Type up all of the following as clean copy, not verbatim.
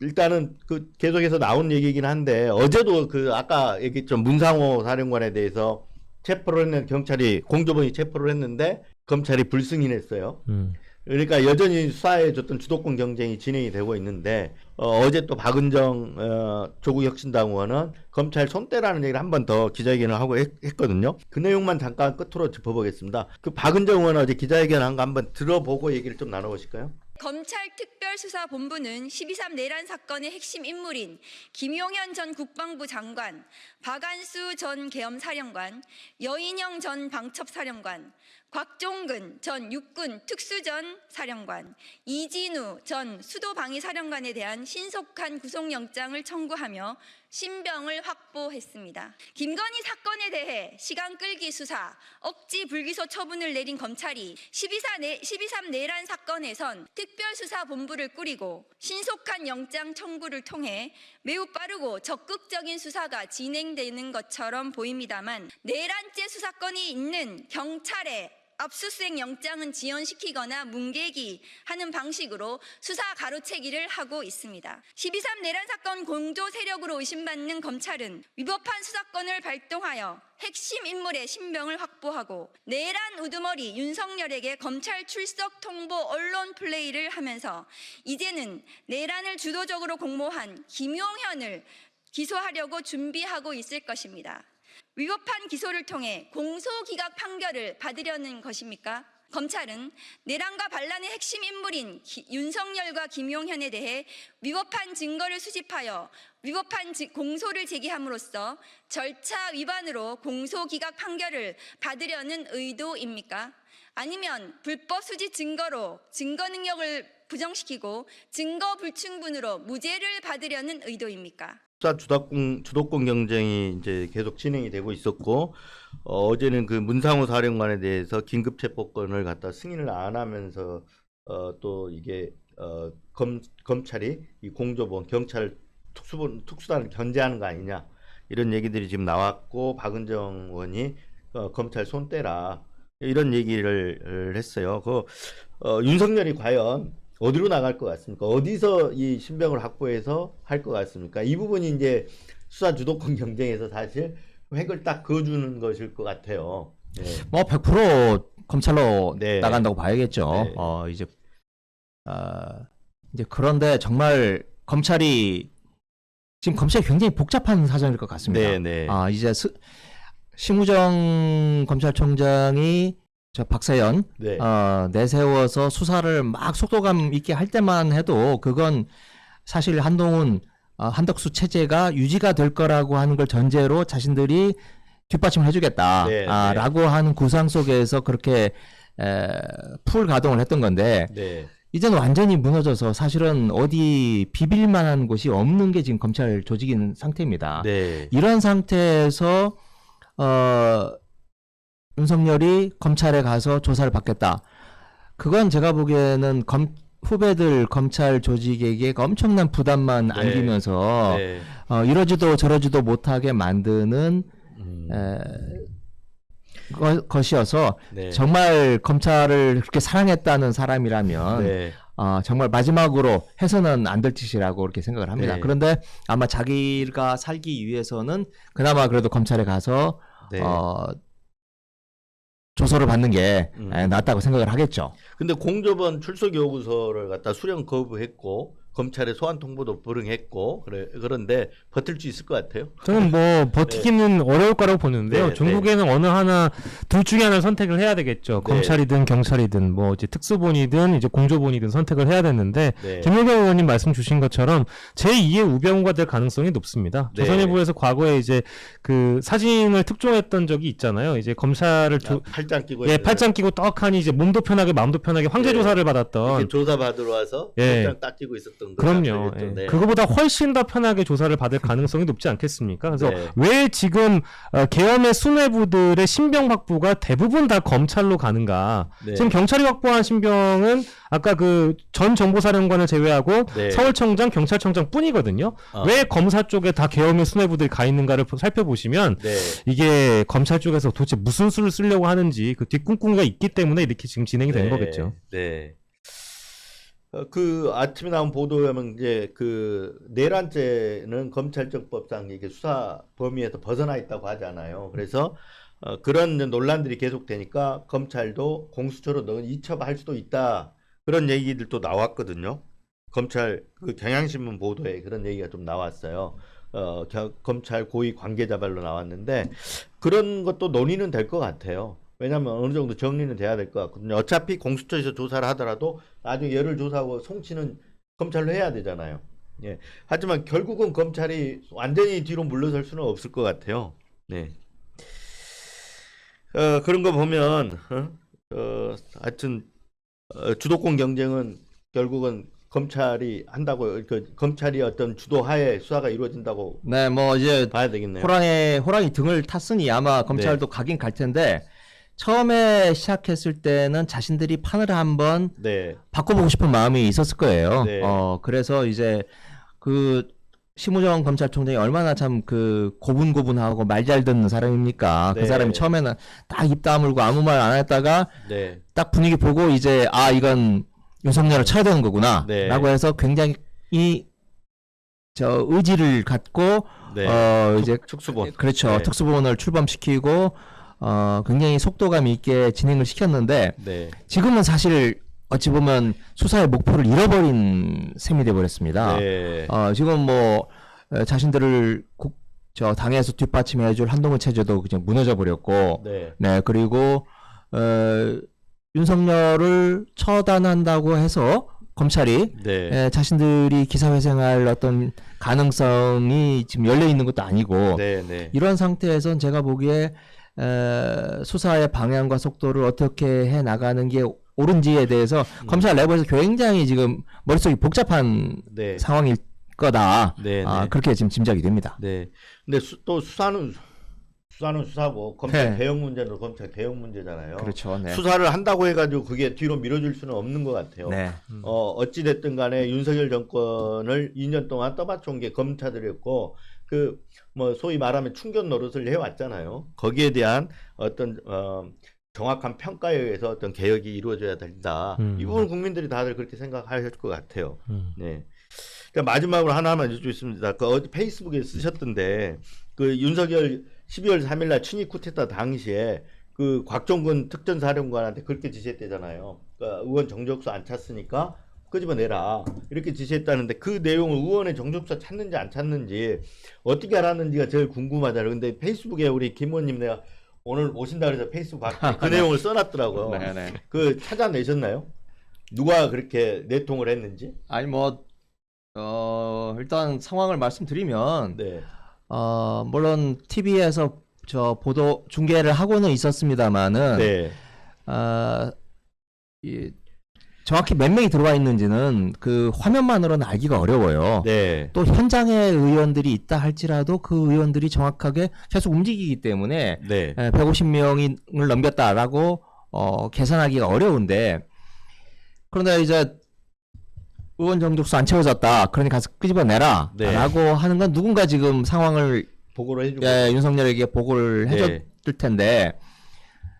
일단은 계속해서 나온 얘기이긴 한데 어제도 아까 얘기했죠. 문상호 사령관에 대해서 체포를 했는 경찰이 공조본이 체포를 했는데 검찰이 불승인했어요. 그러니까 여전히 수사에 줬던 주도권 경쟁이 진행이 되고 있는데 어제 또 박은정 조국 혁신당 의원은 검찰 손대라는 얘기를 한 번 더 기자회견을 하고 했거든요. 그 내용만 잠깐 끝으로 짚어보겠습니다. 박은정 의원 어제 기자회견 한 거 한번 들어보고 얘기를 좀 나눠보실까요? 검찰 특별수사본부는 12.3 내란 사건의 핵심 인물인 김용현 전 국방부 장관, 박안수 전 계엄사령관, 여인영 전 방첩사령관, 곽종근 전 육군 특수전 사령관, 이진우 전 수도방위사령관에 대한 신속한 구속영장을 청구하며 신병을 확보했습니다. 김건희 사건에 대해 시간 끌기 수사, 억지 불기소 처분을 내린 검찰이 12.3 내란 사건에선 특별수사본부를 꾸리고 신속한 영장 청구를 통해 매우 빠르고 적극적인 수사가 진행되는 것처럼 보입니다만 내란죄 수사권이 있는 경찰의 압수수색 영장은 지연시키거나 뭉개기 하는 방식으로 수사 가로채기를 하고 있습니다. 12.3 내란 사건 공조 세력으로 의심받는 검찰은 위법한 수사권을 발동하여 핵심 인물의 신병을 확보하고 내란 우두머리 윤석열에게 검찰 출석 통보 언론 플레이를 하면서 이제는 내란을 주도적으로 공모한 김용현을 기소하려고 준비하고 있을 것입니다. 위법한 기소를 통해 공소기각 판결을 받으려는 것입니까? 검찰은 내란과 반란의 핵심 인물인 윤석열과 김용현에 대해 위법한 증거를 수집하여 위법한 공소를 제기함으로써 절차 위반으로 공소기각 판결을 받으려는 의도입니까? 아니면 불법 수집 증거로 증거 능력을 부정시키고 증거 불충분으로 무죄를 받으려는 의도입니까? 수사 주도권 경쟁이 이제 계속 진행이 되고 있었고 어제는 문상호 사령관에 대해서 긴급 체포권을 갖다 승인을 안 하면서 또 이게 검찰이 이 공조본 경찰 특수단을 견제하는 거 아니냐 이런 얘기들이 지금 나왔고 박은정 의원이 검찰 손대라 이런 얘기를 했어요. 윤석열이 과연 어디로 나갈 것 같습니까? 어디서 이 신병을 확보해서 할 것 같습니까? 이 부분이 이제 수사 주도권 경쟁에서 사실 획을 딱 그어주는 것일 것 같아요. 네. 뭐 100% 검찰로 네. 나간다고 봐야겠죠. 네. 이제 그런데 정말 검찰이 굉장히 복잡한 사정일 것 같습니다. 네, 네. 이제 심우정 검찰총장이 박세연 네. 내세워서 수사를 막 속도감 있게 할 때만 해도 그건 사실 한동훈 한덕수 체제가 유지가 될 거라고 하는 걸 전제로 자신들이 뒷받침을 해주겠다 네, 라고 하는 구상 속에서 그렇게 풀 가동을 했던 건데 네. 이제는 완전히 무너져서 사실은 어디 비빌 만한 곳이 없는 게 지금 검찰 조직인 상태입니다. 네. 이런 상태에서 윤석열이 검찰에 가서 조사를 받겠다. 그건 제가 보기에는 후배들 검찰 조직에게 엄청난 부담만 안기면서 네. 이러지도 저러지도 못하게 만드는 것이어서 네. 정말 검찰을 그렇게 사랑했다는 사람이라면 네. 정말 마지막으로 해서는 안 될 짓이라고 그렇게 생각을 합니다. 네. 그런데 아마 자기가 살기 위해서는 그나마 그래도 검찰에 가서 네. 조서를 받는 게 낫다고 생각을 하겠죠. 근데 공조본 출석 요구서를 갖다 수령 거부했고 검찰에 소환 통보도 불응했고 그런데 버틸 수 있을 것 같아요. 저는 뭐 버티기는 어려울 거라고 보는데요. 네, 중국에는 어느 하나 둘 중에 하나를 선택을 해야 되겠죠. 네. 검찰이든 경찰이든 뭐 이제 특수본이든 이제 공조본이든 선택을 해야 되는데 네. 김용현 의원님 말씀 주신 것처럼 제2의 우병우가 될 가능성이 높습니다. 네. 조선일보에서 과거에 이제 그 사진을 특종했던 적이 있잖아요. 이제 검찰을 팔짱 끼고 팔짱 끼고 떡하니 이제 몸도 편하게 마음도 편하게 황제 네. 조사를 받았던 이렇게 조사 받으러 와서 예. 팔짱 딱 끼고 있었던 그럼요. 예. 네. 그거보다 훨씬 더 편하게 조사를 받을 가능성이 높지 않겠습니까? 그래서 네. 왜 지금 계엄의 수뇌부들의 신병 확보가 대부분 다 검찰로 가는가? 네. 지금 경찰이 확보한 신병은 아까 그 전 정보사령관을 제외하고 네. 서울청장, 경찰청장 뿐이거든요. 왜 검사 쪽에 다 계엄의 수뇌부들이 가 있는가를 살펴보시면 네. 이게 검찰 쪽에서 도대체 무슨 수를 쓰려고 하는지 그 뒷꿈꿈이가 있기 때문에 이렇게 지금 진행이 된 거겠죠. 네. 그 아침에 나온 보도에 하면 이제 그 내란죄는 검찰청법상 이게 수사 범위에서 벗어나 있다고 하잖아요. 그래서 그런 논란들이 계속되니까 검찰도 공수처로 넌 이첩할 수도 있다. 그런 얘기들도 나왔거든요. 검찰 그 경향신문 보도에 그런 얘기가 좀 나왔어요. 검찰 고위 관계자발로 나왔는데 그런 것도 논의는 될 것 같아요. 왜냐하면 어느 정도 정리는 돼야 될 것 같거든요. 어차피 공수처에서 조사를 하더라도 나중에 열을 조사하고 송치는 검찰로 해야 되잖아요. 예. 하지만 결국은 검찰이 완전히 뒤로 물러설 수는 없을 것 같아요. 네. 그런 거 보면 하여튼 주도권 경쟁은 결국은 검찰이 한다고 검찰이 어떤 주도하에 수사가 이루어진다고 네, 뭐 이제 봐야 되겠네요. 호랑이 등을 탔으니 아마 검찰도 가긴 갈 텐데 처음에 시작했을 때는 자신들이 판을 한번 네. 바꿔보고 싶은 마음이 있었을 거예요. 네. 그래서 이제 그 심우정 검찰총장이 얼마나 참 그 고분고분하고 말 잘 듣는 사람입니까? 네. 그 사람이 처음에는 딱 입 다물고 아무 말 안 했다가 네. 딱 분위기 보고 이제 이건 윤석열을 쳐야 되는 거구나 네. 라고 해서 굉장히 의지를 갖고 네. 이제 특수본. 그렇죠. 네. 특수본을 출범시키고 굉장히 속도감 있게 진행을 시켰는데 네. 지금은 사실 어찌 보면 수사의 목표를 잃어버린 셈이 돼 버렸습니다. 네. 지금 뭐 자신들을 당에서 뒷받침해줄 한동훈 체제도 그냥 무너져 버렸고, 네. 네 그리고 윤석열을 처단한다고 해서 검찰이 네. 자신들이 기사회생할 어떤 가능성이 지금 열려 있는 것도 아니고 네. 네. 이런 상태에선 제가 보기에 수사의 방향과 속도를 어떻게 해 나가는 게 옳은지에 대해서 검찰 내부에서 굉장히 지금 머릿속이 복잡한 네. 상황일 거다. 네. 네. 그렇게 지금 짐작이 됩니다. 네. 근데 또 수사는 수사고 검찰 네. 개혁 문제는 검찰 개혁 문제잖아요. 그렇죠. 네. 수사를 한다고 해가지고 그게 뒤로 밀어줄 수는 없는 것 같아요. 네. 어찌 됐든 간에 윤석열 정권을 2년 동안 떠받쳐온 게 검찰들이었고 그 뭐 소위 말하면 충견 노릇을 해왔잖아요. 거기에 대한 어떤 정확한 평가에 의해서 어떤 개혁이 이루어져야 된다. 이 부분 국민들이 다들 그렇게 생각하실 것 같아요. 네. 그러니까 마지막으로 하나만 여쭙겠습니다. 어제 페이스북에 쓰셨던데 그 윤석열 12월 3일날 친위 쿠데타 당시에 그 곽종근 특전사령관한테 그렇게 지시했대잖아요. 그러니까 의원 정적수 안 찼으니까 끄집어내라 이렇게 지시했다는데 그 내용을 의원의 정적수 찾는지 안 찾는지 어떻게 알았는지가 제일 궁금하잖아요. 근데 페이스북에 우리 김 의원님 내가 오늘 오신다 그래서 페이스북 봤더니 그 내용을 써놨더라고요. 네. 그 찾아내셨나요? 누가 그렇게 내통을 했는지? 아니 뭐 일단 상황을 말씀드리면 네. 물론 TV에서 보도 중계를 하고는 있었습니다만은 네. 정확히 몇 명이 들어와 있는지는 그 화면만으로는 알기가 어려워요. 네. 또 현장에 의원들이 있다 할지라도 그 의원들이 정확하게 계속 움직이기 때문에 네. 150명을 넘겼다라고 계산하기가 어려운데 그런데 이제 의원 정족수 안 채워졌다. 그러니 가서 끄집어내라. 네. 라고 하는 건 누군가 지금 상황을 보고를 해주고. 윤석열에게 보고를 해줬을 텐데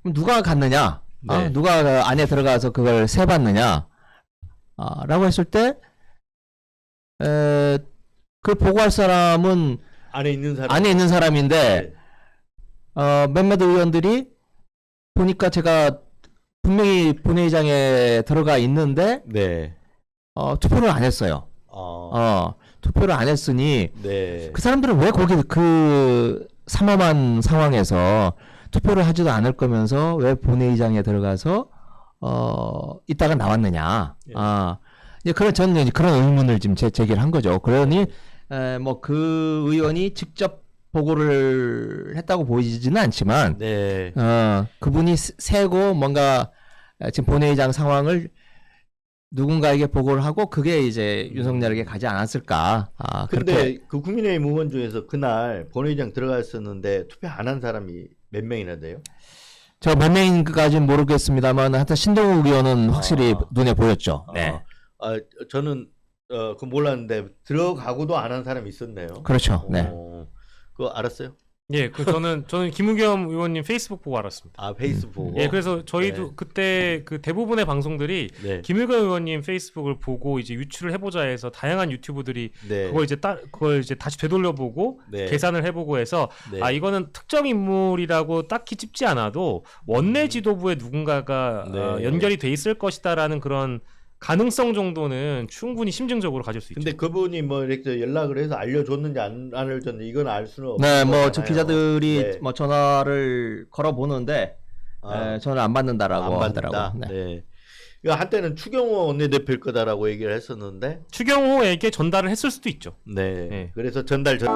그럼 누가 갔느냐? 네. 누가 그 안에 들어가서 그걸 세봤느냐? 라고 했을 때 그 보고할 사람은 안에 있는 사람. 안에 있는 사람인데 네. 몇몇 의원들이 보니까 제가 분명히 본회의장에 들어가 있는데 네. 투표를 안 했어요. 투표를 안 했으니 네. 그 사람들은 왜 거기 그 삼엄한 상황에서 투표를 하지도 않을 거면서 왜 본회의장에 들어가서 있다가 나왔느냐. 예. 이제 저는 이제 그런 의문을 지금 제기를 한 거죠. 그러니 뭐 그 의원이 직접 보고를 했다고 보이지는 않지만 네. 그분이 세고 뭔가 지금 본회의장 상황을 누군가에게 보고를 하고 그게 이제 윤석열에게 가지 않았을까. 근데 그렇게 그 국민의힘 의원 중에서 그날 본회의장 들어갔었는데 투표 안 한 사람이 몇 명이나 돼요? 저 몇 명인지까지는 모르겠습니다만 하여튼 신동욱 의원은 확실히 눈에 보였죠. 네. 저는 그 몰랐는데 들어가고도 안 한 사람이 있었네요. 그렇죠. 네. 그거 알았어요? 예, 저는 김우겸 의원님 페이스북 보고 알았습니다. 아 페이스북. 예, 그래서 저희도 네. 그때 그 대부분의 방송들이 네. 김우겸 의원님 페이스북을 보고 이제 유출을 해보자 해서 다양한 유튜브들이 네. 그걸 이제 다시 되돌려보고 네. 계산을 해보고 해서 네. 아 이거는 특정 인물이라고 딱히 찝지 않아도 원내 지도부에 누군가가 네. 연결이 돼 있을 것이다라는 그런 가능성 정도는 충분히 심증적으로 가질 수 있죠. 근데 그분이 뭐 이렇게 연락을 해서 알려줬는지 안 알려줬는지 이건 알 수는 없는 네, 거잖아요. 뭐 저 기자들이 네. 뭐 전화를 걸어 보는데 아, 전화를 안 받는다라고 안 받는다. 하더라고요. 네. 네. 이거 한때는 추경호 원내대표일 거다라고 얘기를 했었는데, 추경호에게 전달을 했을 수도 있죠. 네. 네. 그래서 전달 전.